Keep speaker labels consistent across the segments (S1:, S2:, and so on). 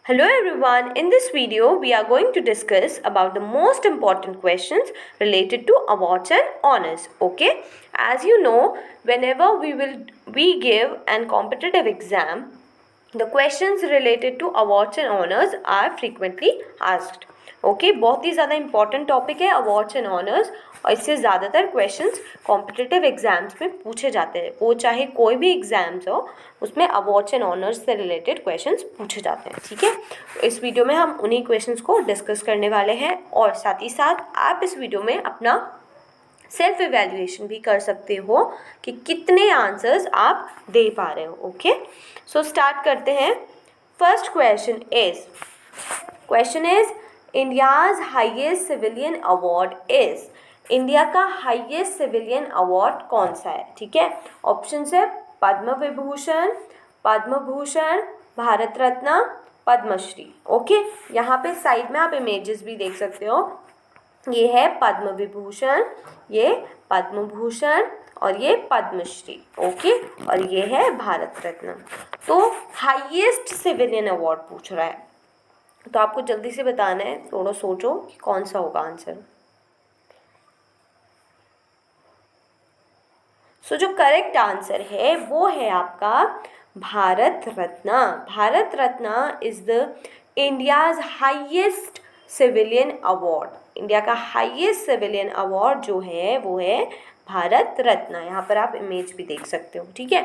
S1: Hello everyone, in this video we are going to discuss about the most important questions related to awards and honors. Okay, as you know, whenever we give an competitive exam, the questions related to awards and honors are frequently asked. Okay बहुत ही ज़्यादा important topic है awards and honours और इससे ज़्यादातर questions competitive exams में पूछे जाते हैं, वो चाहे कोई भी एग्जाम्स हो उसमें अवार्ड्स एंड ऑनर्स से रिलेटेड क्वेश्चंस पूछे जाते हैं. ठीक है, तो इस वीडियो में हम उन्हीं क्वेश्चंस को डिस्कस करने वाले हैं और साथ ही साथ आप इस वीडियो में अपना सेल्फ इवैल्यूएशन भी कर सकते हो कि कितने आंसर्स आप दे पा रहे हो. ओके, सो स्टार्ट करते हैं. First question is India's highest civilian award is. India का हाईएस्ट सिविलियन अवार्ड कौन सा है? ठीक है, ऑप्शन है पद्म विभूषण, पद्म भूषण, भारत रत्न, पद्मश्री. ओके, यहाँ पे साइड में आप इमेजेस भी देख सकते हो. ये है पद्म विभूषण, ये पद्म भूषण और ये पद्मश्री. ओके, और ये है भारत रत्न. तो हाईएस्ट सिविलियन अवार्ड पूछ रहा है, तो आपको जल्दी से बताना है. थोड़ा सोचो कि कौन सा होगा आंसर. सो जो करेक्ट आंसर है वो है आपका Bharat Ratna. Bharat Ratna is the India's highest civilian award. India का हाईएस्ट सिविलियन अवार्ड जो है वो है भारत रत्न. यहाँ पर आप इमेज भी देख सकते हो. ठीक है,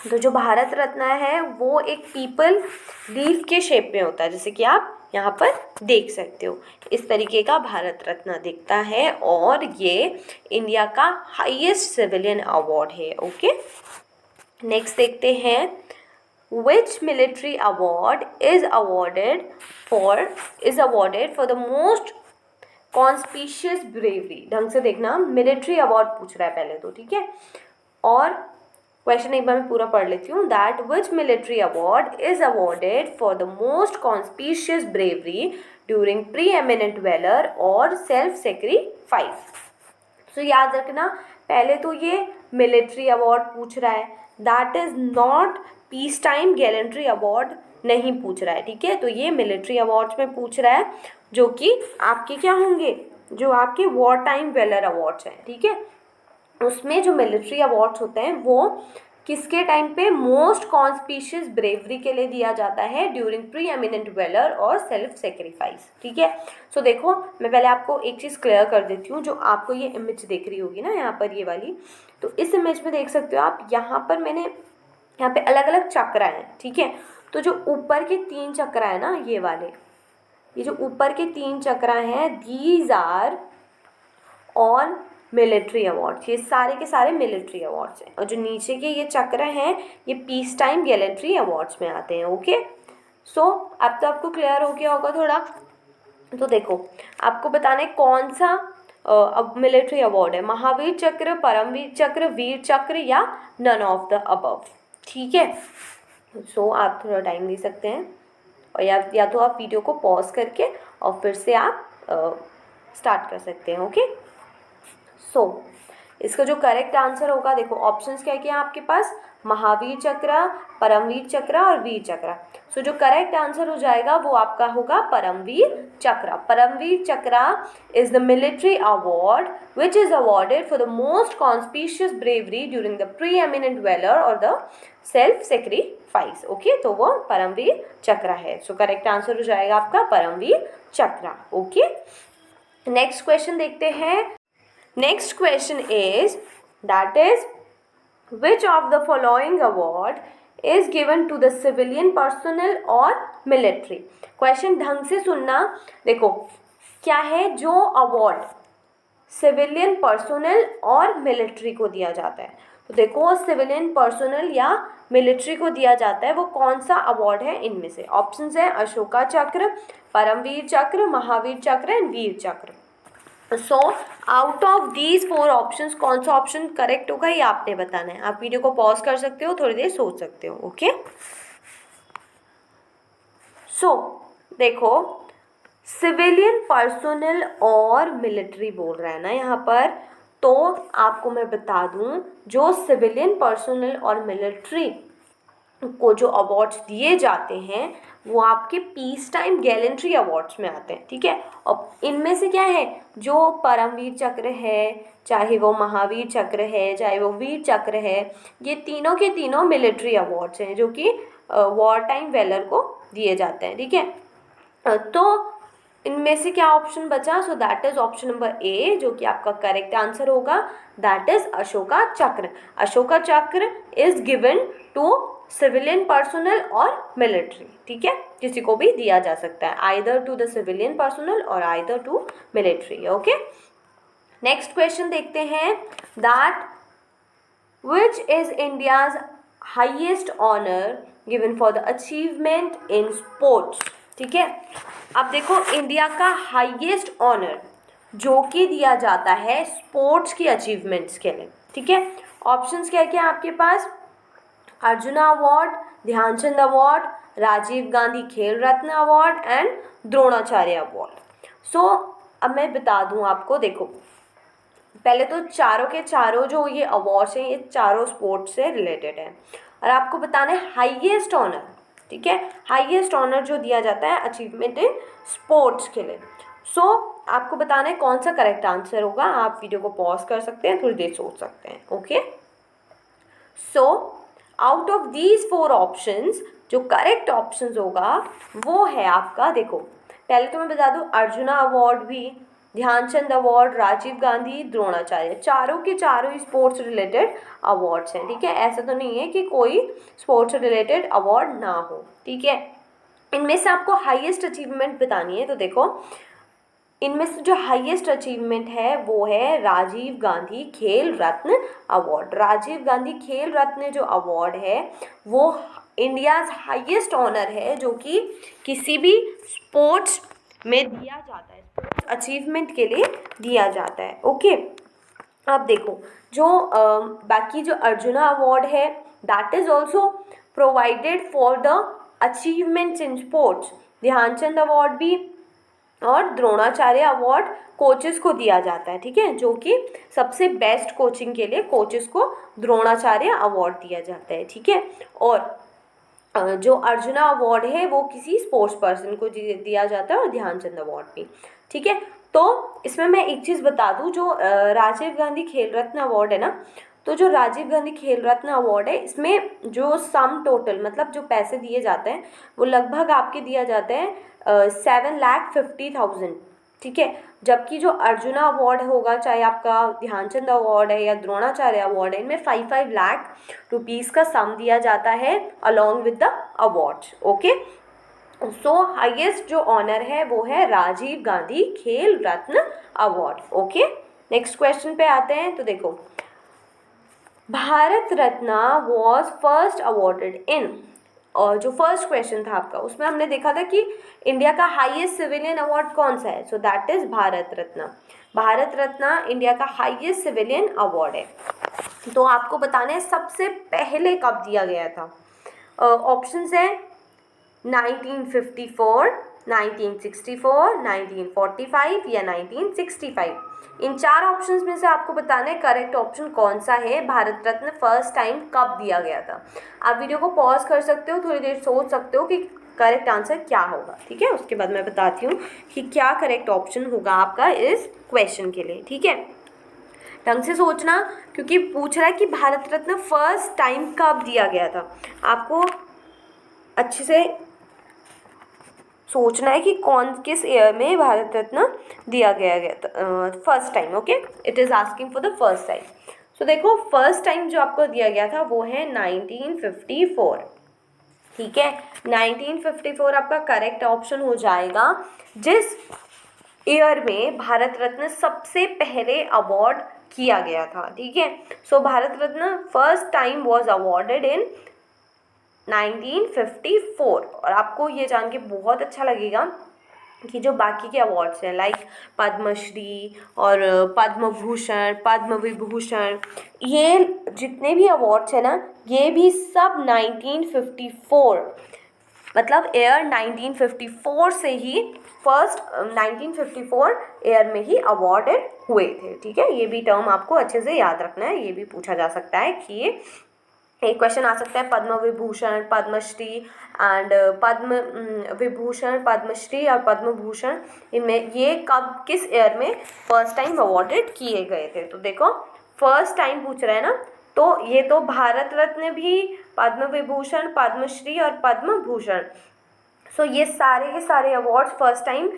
S1: तो जो भारत रत्न है वो एक पीपल लीफ के शेप में होता है, जैसे कि आप यहाँ पर देख सकते हो. इस तरीके का भारत रत्न दिखता है और ये इंडिया का हाईएस्ट सिविलियन अवार्ड है. ओके, नेक्स्ट देखते हैं. Which military award is awarded for the most conspicuous bravery? ढंग से देखना, मिलिट्री अवार्ड पूछ रहा है पहले तो. ठीक है, और क्वेश्चन एक बार मैं पूरा पढ़ लेती हूँ. That which military award is awarded for the most conspicuous bravery during preeminent valour और सेल्फ सेक्रीफाइस. तो याद रखना, पहले तो ये मिलिट्री अवार्ड पूछ रहा है, that is not peace time gallantry award नहीं पूछ रहा है. ठीक है, तो ये मिलिट्री अवार्ड्स में पूछ रहा है जो कि आपके क्या होंगे, जो आपके वॉर टाइम वेलर अवार्ड्स हैं. ठीक है, उसमें जो मिलिट्री अवार्ड्स होते हैं वो किसके टाइम पे मोस्ट कॉन्स्पिशियस ब्रेवरी के लिए दिया जाता है ड्यूरिंग प्री एमिनेंट वेलर और सेल्फ सेक्रीफाइस. ठीक है, सो देखो मैं पहले आपको एक चीज़ क्लियर कर देती हूँ. जो आपको ये इमेज दिख रही होगी ना यहाँ पर, ये वाली, तो इस इमेज में देख सकते हो आप, यहाँ पर मैंने यहाँ पे अलग अलग चक्र हैं. ठीक है, तो जो ऊपर के 3 चक्र है ना, ये वाले, ये जो ऊपर के 3 चक्र हैं, these are all military awards. ये सारे के सारे मिलिट्री अवार्ड्स हैं. और जो नीचे के ये चक्र हैं ये पीस टाइम गैलेंट्री अवार्ड्स में आते हैं. ओके, सो अब तो आपको क्लियर हो गया होगा थोड़ा. तो देखो, आपको बताना है कौन सा अब मिलिट्री अवार्ड है. महावीर चक्र, परमवीर चक्र, वीर चक्र या नन ऑफ द अबव. ठीक है, सो आप थोड़ा टाइम ले सकते हैं और या तो आप वीडियो को पॉज करके और फिर से आप स्टार्ट कर सकते हैं. ओके, सो इसका जो करेक्ट आंसर होगा, देखो ऑप्शंस क्या क्या है आपके पास, महावीर चक्र, परमवीर चक्र और वीर चक्र. सो जो करेक्ट आंसर हो जाएगा वो आपका होगा Paramvir Chakra. Param Vir Chakra is the military award which is awarded for the most conspicuous bravery during the preeminent valour और द सेल्फ सेक्रीफाइस. ओके, तो वो परमवीर चक्र है. सो करेक्ट आंसर हो जाएगा आपका परमवीर चक्र. ओके, नेक्स्ट क्वेश्चन देखते हैं. Next question is, that is, which of the following award is given to the civilian personnel or military? Question ढंग से सुनना. देखो क्या है, जो अवार्ड सिविलियन पर्सोनल और मिलिट्री को दिया जाता है, तो देखो सिविलियन पर्सोनल या मिलिट्री को दिया जाता है वो कौन सा अवार्ड है इनमें से. ऑप्शंस है अशोका चक्र, परमवीर चक्र, महावीर चक्र एंड वीर चक्र. So out of these 4 options कौन सा ऑप्शन करेक्ट होगा ये आपने बताना है. आप वीडियो को पॉज कर सकते हो, थोड़ी देर सोच सकते हो. ओके, सो देखो सिविलियन पर्सोनल और मिलिट्री बोल रहा है ना यहाँ पर, तो आपको मैं बता दूं जो सिविलियन पर्सोनल और मिलिट्री को जो अवार्ड्स दिए जाते हैं वो आपके पीस टाइम गैलेंट्री अवार्ड्स में आते हैं, ठीक है। और इनमें से क्या है, जो परमवीर चक्र है, चाहे वो महावीर चक्र है, चाहे वो वीर चक्र है, ये तीनों के तीनों मिलिट्री अवार्ड्स हैं जो कि वॉर टाइम वेलर को दिए जाते हैं, ठीक है। तो इनमें से क्या ऑप्शन बचा, so that is option number A जो कि आपका करेक्ट आंसर होगा, that is Ashoka Chakra. Ashoka Chakra is given to civilian personal और मिलिट्री, ठीक है, किसी को भी दिया जा सकता है, either to the civilian personal और either to military, okay. Next question देखते हैं, that which is India's highest honour given for the achievement in sports, ठीक है। अब देखो, इंडिया का हाईएस्ट ऑनर जो कि दिया जाता है स्पोर्ट्स की अचीवमेंट्स के लिए, ठीक है। ऑप्शंस क्या क्या है आपके पास, अर्जुना अवार्ड, ध्यानचंद अवार्ड, राजीव गांधी खेल रत्न अवार्ड एंड द्रोणाचार्य अवार्ड। सो अब मैं बता दूं आपको, देखो पहले तो चारों के चारों जो ये अवार्ड्स हैं ये चारों स्पोर्ट्स से रिलेटेड है, और आपको बताना है हाईएस्ट ऑनर, ठीक है, हाईएस्ट ऑनर जो दिया जाता है अचीवमेंट इन स्पोर्ट्स के लिए। सो आपको बताना है कौन सा करेक्ट आंसर होगा। आप वीडियो को पॉज कर सकते हैं, थोड़ी देर सोच सकते हैं, okay. So out of these 4 options जो करेक्ट ऑप्शंस होगा वो है आपका, देखो पहले तो मैं बता दूं, अर्जुना अवार्ड भी, ध्यानचंद अवार्ड, राजीव गांधी, द्रोणाचार्य, चारों के चारों ही स्पोर्ट्स रिलेटेड अवार्ड्स हैं, ठीक है। ऐसा तो नहीं है कि कोई स्पोर्ट्स रिलेटेड अवार्ड ना हो, ठीक है। इनमें से आपको हाईएस्ट अचीवमेंट बतानी है, तो देखो इनमें से जो हाईएस्ट अचीवमेंट है वो है राजीव गांधी खेल रत्न अवार्ड। राजीव गांधी खेल रत्न जो अवार्ड है वो इंडियाज हाईएस्ट ऑनर है जो कि किसी भी स्पोर्ट्स में दिया जाता है, स्पोर्ट्स अचीवमेंट के लिए दिया जाता है, ओके। अब देखो जो बाकी जो अर्जुना अवार्ड है that is also provided for the achievements in sports. Dhyan Chand award भी और द्रोणाचार्य अवार्ड कोचेस को दिया जाता है, ठीक है, जो कि सबसे बेस्ट कोचिंग के लिए कोचेस को द्रोणाचार्य अवार्ड दिया जाता है, ठीक है। और जो अर्जुना अवार्ड है वो किसी स्पोर्ट्स पर्सन को दिया जाता है, और ध्यानचंद अवार्ड भी, ठीक है। तो इसमें मैं एक चीज़ बता दूं, जो राजीव गांधी खेल रत्न अवार्ड है ना, तो जो राजीव गांधी खेल रत्न अवार्ड है इसमें जो सम टोटल मतलब जो पैसे दिए जाते हैं वो लगभग आपके दिया जाते हैं 7,50,000, ठीक है। जबकि जो अर्जुना अवार्ड होगा, चाहे आपका ध्यानचंद अवार्ड है या द्रोणाचार्य अवार्ड है, इनमें 5 लाख रुपीज़ का सम दिया जाता है along with the awards, okay. So highest जो ऑनर है वो है राजीव गांधी खेल रत्न अवार्ड, ओके। नेक्स्ट क्वेश्चन पे आते हैं, तो देखो Bharat Ratna was first awarded इन, और जो फर्स्ट क्वेश्चन था आपका उसमें हमने देखा था कि इंडिया का हाईएस्ट सिविलियन अवार्ड कौन सा है, so that is Bharat Ratna. Bharat Ratna India का हाईएस्ट सिविलियन अवार्ड है। तो आपको बताना है सबसे पहले कब दिया गया था। ऑप्शंस है 1954, 1964, 1945 या 1965। इन 4 ऑप्शंस में से आपको बताना है करेक्ट ऑप्शन कौन सा है, भारत रत्न फर्स्ट टाइम कब दिया गया था। आप वीडियो को पॉज कर सकते हो, थोड़ी देर सोच सकते हो कि करेक्ट आंसर क्या होगा, ठीक है। उसके बाद मैं बताती हूँ कि क्या करेक्ट ऑप्शन होगा आपका इस क्वेश्चन के लिए, ठीक है। ढंग से सोचना, क्योंकि पूछ रहा है कि भारत रत्न फर्स्ट टाइम कब दिया गया था। आपको अच्छे से सोचना है कि कौन किस ईयर में भारत रत्न दिया गया था first time, okay. It is asking for the first time. So देखो फर्स्ट टाइम जो आपको दिया गया था वो है 1954, ठीक है। 1954 आपका करेक्ट ऑप्शन हो जाएगा, जिस ईयर में भारत रत्न सबसे पहले अवार्ड किया गया था, ठीक है। So Bharat Ratna first time was awarded in 1954। और आपको ये जान के बहुत अच्छा लगेगा कि जो बाकी के अवार्ड्स हैं लाइक पद्मश्री और पद्म भूषण, पद्म विभूषण, ये जितने भी अवार्ड्स हैं ना ये भी सब 1954 मतलब ईयर 1954 से ही फर्स्ट 1954 ईयर में ही अवॉर्डेड हुए थे, ठीक है। ये भी टर्म आपको अच्छे से याद रखना है, ये भी पूछा जा सकता है कि ये एक क्वेश्चन आ सकता है पद्म विभूषण, पद्मश्री एंड पद्म विभूषण, पद्मश्री और पद्म भूषण, इनमें ये कब किस ईयर में फर्स्ट टाइम अवॉर्डेड किए गए थे। तो देखो फर्स्ट टाइम पूछ रहे हैं ना, तो ये तो भारत रत्न भी, पद्म विभूषण, पद्मश्री और पद्म भूषण, सो ये सारे के सारे अवार्ड्स फर्स्ट टाइम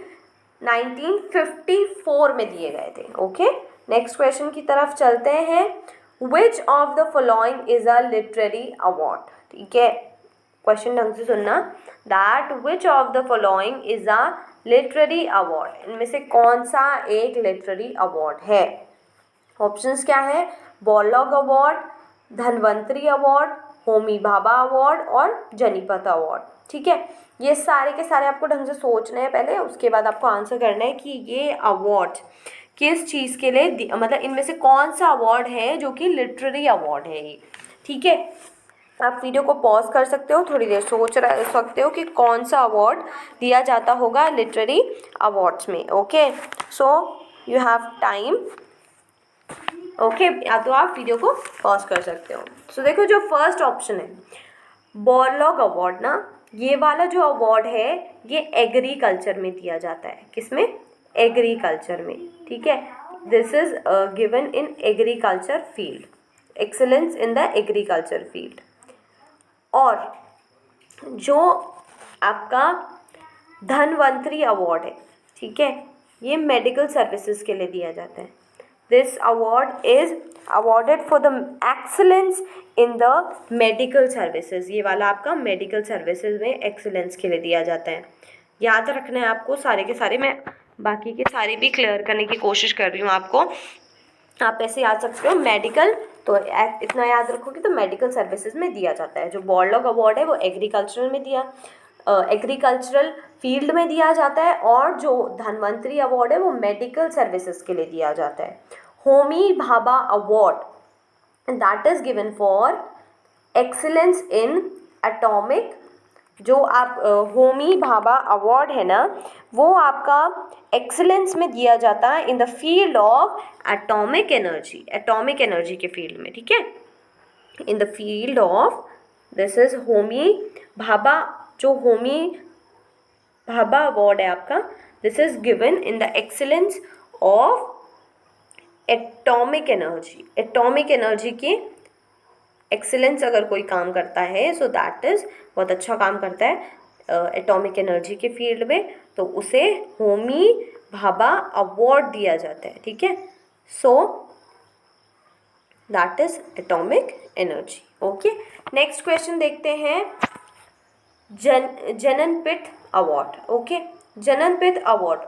S1: 1954 में दिए गए थे। ओके, नेक्स्ट क्वेश्चन की तरफ चलते हैं। Which of the following is a literary award. ठीक है, क्वेश्चन ढंग से सुनना, that which of the following is a literary award, इनमें से कौन सा एक लिटरेरी अवार्ड है। ऑप्शंस क्या है, Borlaug award, Dhanvantari award, Homi Bhabha award और जनीपत अवार्ड। ठीक है, ये सारे के सारे आपको ढंग से सोचने हैं पहले, उसके बाद आपको आंसर करना है कि ये अवार्ड किस चीज़ के लिए, मतलब इनमें से कौन सा अवार्ड है जो कि लिटरेरी अवार्ड है ये। ठीक है, आप वीडियो को पॉज कर सकते हो, थोड़ी देर सोच सकते हो कि कौन सा अवार्ड दिया जाता होगा लिटरेरी अवार्ड्स में। Okay, so you have time. Okay, या तो आप वीडियो को पॉज कर सकते हो। सो देखो जो फर्स्ट ऑप्शन है बॉर्लॉग अवार्ड ना, ये वाला जो अवार्ड है ये एग्रीकल्चर में दिया जाता है। किसमें, एग्रीकल्चर में। ठीक है, this is given in agriculture field, excellence in the agriculture field. और जो आपका धन्वंतरी अवार्ड है, ठीक है, ये मेडिकल सर्विसेज के लिए दिया जाता है। This award is awarded for the excellence in the medical services, ये वाला आपका मेडिकल सर्विसेज में एक्सेलेंस के लिए दिया जाता है। याद रखना है आपको सारे के सारे, मैं बाकी के सारे भी क्लियर करने की कोशिश कर रही हूँ आपको। आप ऐसे याद सकते हो मेडिकल, तो इतना याद रखोगे तो मेडिकल सर्विसेज में दिया जाता है। जो बॉर्लॉग अवार्ड है वो एग्रीकल्चरल में एग्रीकल्चरल फील्ड में दिया जाता है, और जो धन्वंतरी अवार्ड है वो मेडिकल सर्विसेज के लिए दिया जाता है। Homi Bhabha award that is given for excellence in atomic, जो आप होमी भाभा अवार्ड है ना, वो आपका एक्सीलेंस में दिया जाता है इन the field of atomic energy, atomic energy के फील्ड में। ठीक है, इन the field of, this is Homi Bhabha, जो होमी भाभा अवार्ड है आपका, this is given in the excellence of atomic energy. Atomic energy की एक्सीलेंस अगर कोई काम करता है, सो दैट इज बहुत अच्छा काम करता है एटॉमिक एनर्जी के फील्ड में, तो उसे होमी भाभा अवार्ड दिया जाता है। ठीक है, so that is atomic energy. Okay, next question देखते हैं, जननपीठ अवार्ड। ओके, जननपीठ अवार्ड,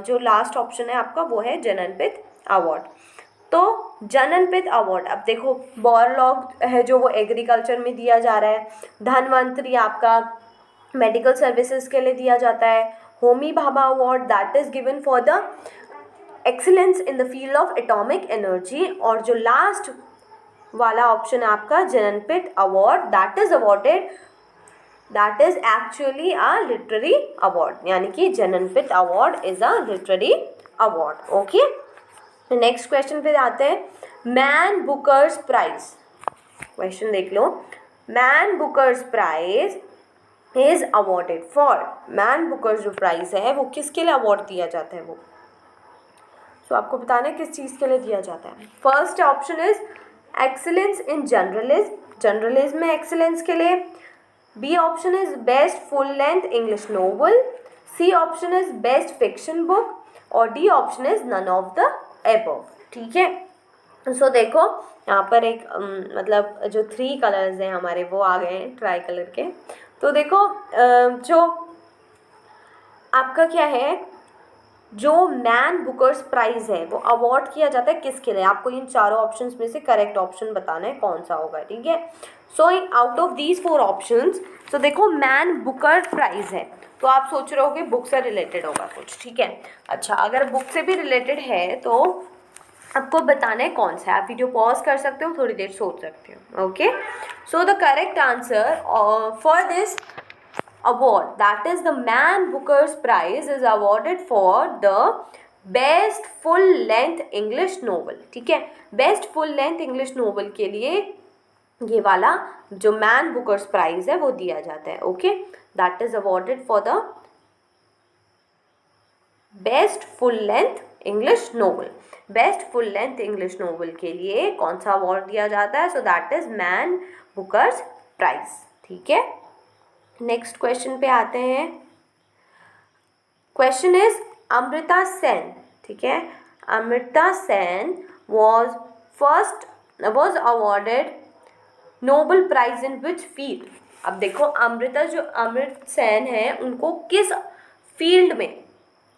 S1: जो लास्ट ऑप्शन है आपका वो है जननपीठ अवार्ड। तो जननपीठ अवार्ड, अब देखो बॉर्लॉग है जो वो एग्रीकल्चर में दिया जा रहा है, धन्वंतरी आपका मेडिकल सर्विसेज के लिए दिया जाता है, Homi Bhabha award that is given for the excellence in the field of atomic energy, और जो लास्ट वाला ऑप्शन है आपका Jnanpith award that is awarded, that is actually a literary award, यानी कि Jnanpith award is a literary award. Okay, next question पे आते हैं, मैन बुकर्स प्राइज। क्वेश्चन देख लो, man Booker's prize is awarded for, man bookers जो प्राइज है वो किसके लिए अवार्ड दिया जाता है, वो तो आपको बताना है किस चीज़ के लिए दिया जाता है। First option is excellence in journalism, journalism में एक्सीलेंस के लिए। B option is best full length English novel, C option is best fiction book, और D option is none of the above. ठीक है, सो देखो यहाँ पर एक मतलब जो 3 कलर्स हैं हमारे वो आ गए हैं ट्राई कलर के। तो देखो जो आपका क्या है, जो मैन बुकर्स प्राइज है वो अवार्ड किया जाता है किसके लिए, आपको इन चारों ऑप्शंस में से करेक्ट ऑप्शन बताना है कौन सा होगा। ठीक है, so in out of these 4 options, तो देखो मैन बुकर प्राइज है, तो आप सोच रहे हो कि बुक से रिलेटेड होगा कुछ। ठीक है, अच्छा अगर बुक से भी रिलेटेड है तो आपको बताना है कौन सा है। आप वीडियो पॉज कर सकते हो, थोड़ी देर सोच सकते हो। Okay, so the correct answer for this award, that is the Man Booker's Prize, is awarded for the best full length English novel. ठीक है, best full length English novel के लिए ये वाला जो मैन बुकर्स प्राइज है वो दिया जाता है। Okay, that is awarded for the best full length English novel. Best full length English novel के लिए कौन सा अवार्ड दिया जाता है? So that is Man Booker's prize. ठीक है, नेक्स्ट क्वेश्चन पे आते हैं। Question is Amrita Sen. ठीक है, Amrita Sen was awarded Nobel prize in which field? अब देखो अमृत सेन है, उनको किस फील्ड में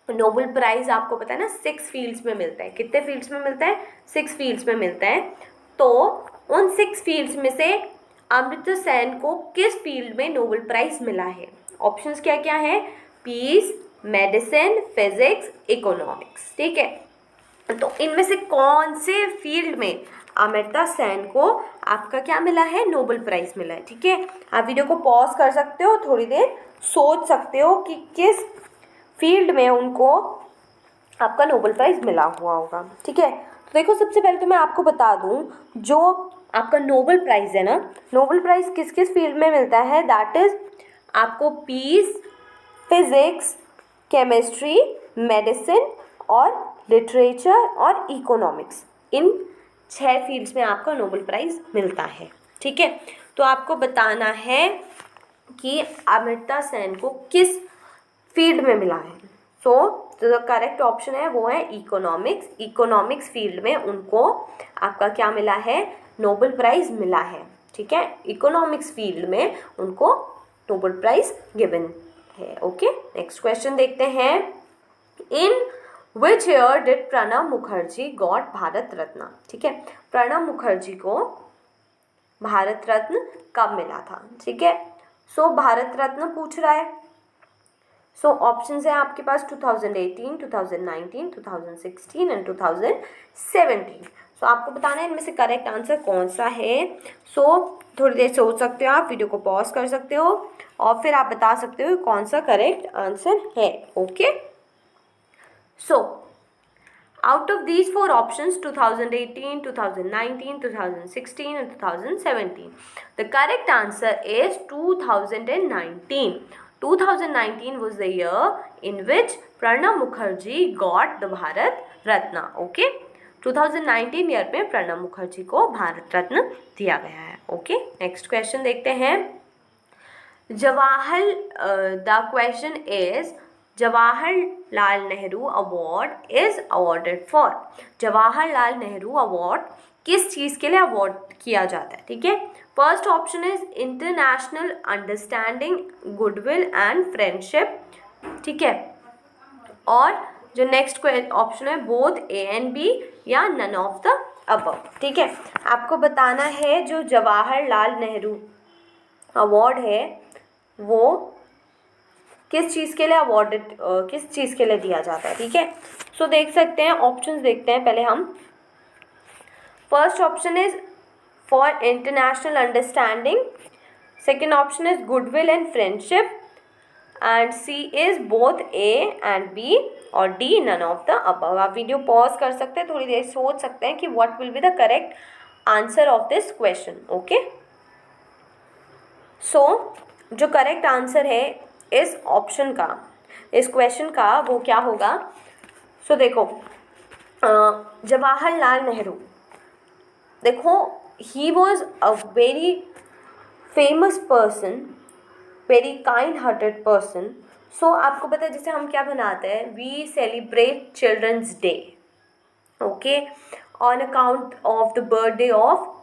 S1: नोबेल प्राइज, आपको पता है ना 6 फील्ड्स में मिलता है। कितने फील्ड्स में मिलता है? 6 फील्ड्स में मिलता है। तो उन 6 फील्ड्स में से अमृता सेन को किस फील्ड में नोबेल प्राइज मिला है? ऑप्शंस क्या क्या है? Peace, medicine, physics, economics. ठीक है, तो इनमें से कौन से फील्ड में अमृता सेन को आपका क्या मिला है? नोबेल प्राइज मिला है। ठीक है, आप वीडियो को पॉज कर सकते हो, थोड़ी देर सोच सकते हो कि किस फील्ड में उनको आपका नोबेल प्राइज मिला हुआ होगा। ठीक है, तो देखो सबसे पहले तो मैं आपको बता दूं, जो आपका नोबेल प्राइज है ना, नोबेल प्राइज किस किस फील्ड में मिलता है? दैट इज आपको पीस, फिजिक्स, केमिस्ट्री, मेडिसिन और लिटरेचर और इकोनॉमिक्स, इन 6 फील्ड्स में आपका नोबेल प्राइज मिलता है। ठीक है, तो आपको बताना है कि अमृता सेन को किस फील्ड में मिला है। सो जो करेक्ट ऑप्शन है वो है इकोनॉमिक्स। इकोनॉमिक्स फील्ड में उनको आपका क्या मिला है? नोबेल प्राइज मिला है। ठीक है, इकोनॉमिक्स फील्ड में उनको नोबेल प्राइज गिवन है। ओके, नेक्स्ट क्वेश्चन देखते हैं। In which year did Pranab Mukherjee got Bharat Ratna? ठीक है, प्रणब मुखर्जी को भारत रत्न कब मिला था? ठीक है, सो भारत रत्न पूछ रहा है। सो ऑप्शंस है आपके पास 2018, 2019, 2016 एंड 2017। सो आपको बताना है इनमें से करेक्ट आंसर कौन सा है। सो थोड़ी देर सोच सकते हो आप, वीडियो को पॉज कर सकते हो और फिर आप बता सकते हो कौन सा करेक्ट आंसर है। Okay, so out of these 4 options, 2018, 2019, 2016 and 2017, the correct answer is 2019. 2019 was the year in which Pranab Mukherjee got the Bharat Ratna. Okay, 2019 year में प्रणब मुखर्जी को भारत रत्न दिया गया है। ओके, नेक्स्ट क्वेश्चन देखते हैं। The question is Jawaharlal Nehru award is awarded for. Jawaharlal Nehru award किस चीज़ के लिए अवार्ड किया जाता है? ठीक है, first option is international understanding, goodwill and friendship. ठीक है, और जो नेक्स्ट ऑप्शन है बोथ ए एंड बी या नन ऑफ द अबव। ठीक है, आपको बताना है जो जवाहरलाल नेहरू अवार्ड है वो किस चीज़ के लिए अवॉर्डेड, किस चीज़ के लिए दिया जाता है। ठीक है, सो देख सकते हैं, ऑप्शंस देखते हैं पहले हम। First option is for international understanding, second option is goodwill and friendship, and C is both A and B, और D none of the above. आप वीडियो पॉज कर सकते हैं, थोड़ी देर सोच सकते हैं कि what will be the correct answer of this question. Okay, so जो करेक्ट आंसर है इस ऑप्शन का, इस क्वेश्चन का, वो क्या होगा? सो देखो, जवाहरलाल नेहरू, देखो he was a very famous person, very kind hearted person. So आपको पता है जैसे हम क्या बनाते हैं, we celebrate children's day, okay, on account of the birthday of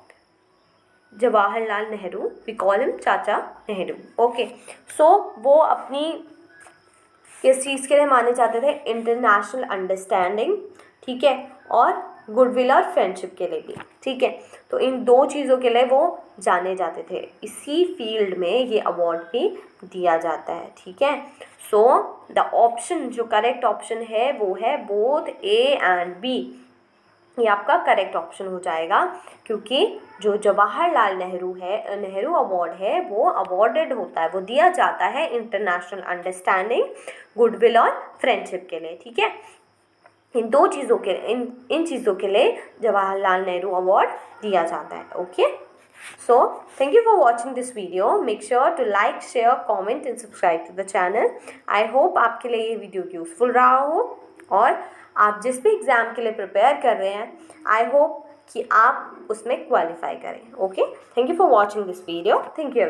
S1: Jawaharlal Nehru, we call him Chacha Nehru. Okay, सो वो अपनी किस चीज़ के लिए माने जाते थे? इंटरनेशनल अंडरस्टैंडिंग, ठीक है, और गुडविल और फ्रेंडशिप के लिए भी। ठीक है, तो इन 2 चीज़ों के लिए वो जाने जाते थे। इसी फील्ड में ये अवार्ड भी दिया जाता है। ठीक है, सो द ऑप्शन, जो करेक्ट ऑप्शन है वो है बोथ ए एंड बी। ये आपका करेक्ट ऑप्शन हो जाएगा, क्योंकि जो जवाहरलाल नेहरू अवार्ड है वो अवॉर्डेड होता है, वो दिया जाता है इंटरनेशनल अंडरस्टैंडिंग, गुडविल और फ्रेंडशिप के लिए। ठीक है, इन 2 चीज़ों के इन चीज़ों के लिए जवाहरलाल नेहरू अवार्ड दिया जाता है। Okay, So thank you for watching this video. Make sure to like, share, comment and subscribe to the channel. I hope आपके लिए ये वीडियो यूजफुल रहा हो और आप जिस भी एग्ज़ाम के लिए प्रिपेयर कर रहे हैं आई होप कि आप उसमें क्वालिफाई करें. Okay, thank you for watching this video. Thank you.